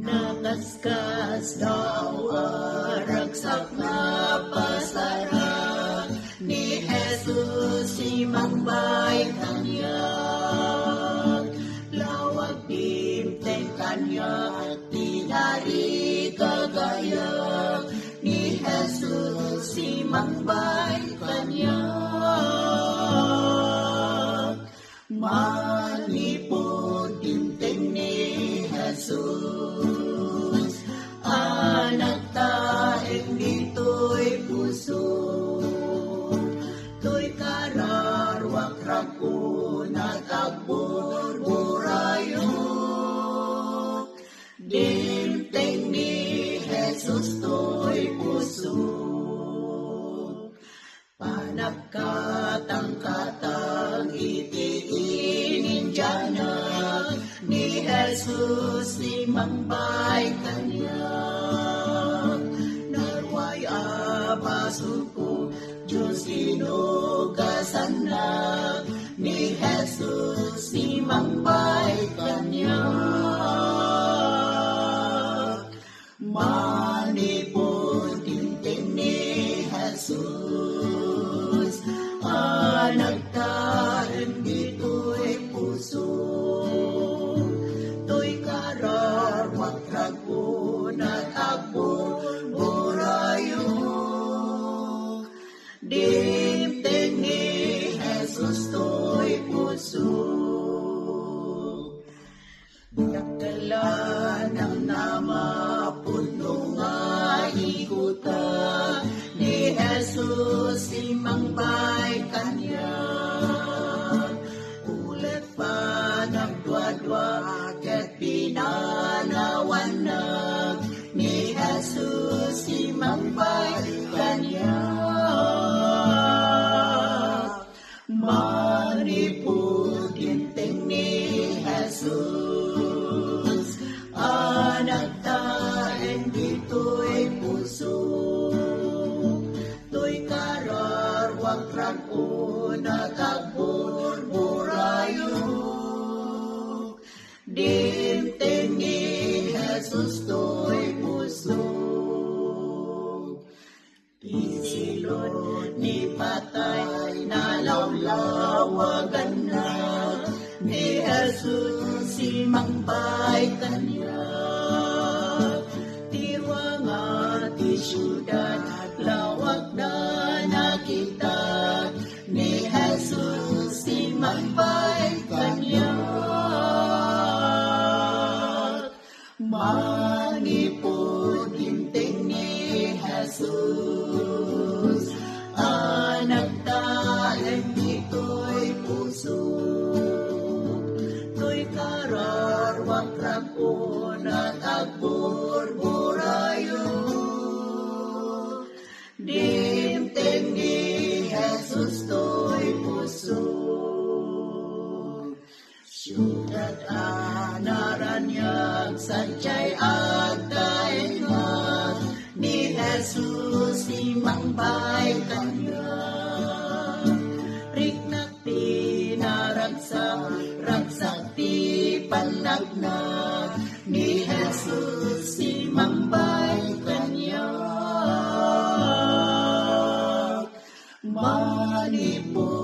Nakaskas daw aragsak nga pasarang ni Jesus imangbay kanya. Lawag dimteng kanya tinari kagayang ni Jesus imangbay kanya. Manipod dimteng ni Jesus, anak taeng dito'y puso, to'y kararwak-rak ko natagbor-burayo. Dimteng ni Jesus to'y puso, panagkatang-katang itiinin dyanak ni Jesus imangbay kanya. Narway abasuko Diyos inugasan na ni Jesus imangbay kanya. Manipod dimteng ni Jesus, anak taen dito'y puso, to'y kararwak-rak ko natagbor-burayo. Dimteng ni Jesus to'y puso, dakala ng namapuno nga iguta ni Jesus imangbay kanya. Ulit pa nagdwa-dwa ket pinanawanag ni Jesus imangbay kanya. Manipod dimteng ni Jesus, anak taen dito'y puso, to'y kararwak-rak ko natagbor-burayo. Dimteng ni Jesus to'y puso, isilod ni patay na lawlawagan na ni Jesus imangbay kanya. Tiwanga ti syudad lawag na nakita ni Jesus imangbay kanya. Manipod dimteng ni Jesus, anak taen dito'y puso, to'y kararwak-rak ko natagbor-burayo. Dimteng ni Jesus to'y puso, syudad anaranyag sadyay agdaenag ni Jesus imangbay kanya. Riknak pinaragsak ti panagna ni Jesus imangbay kanya. Manipod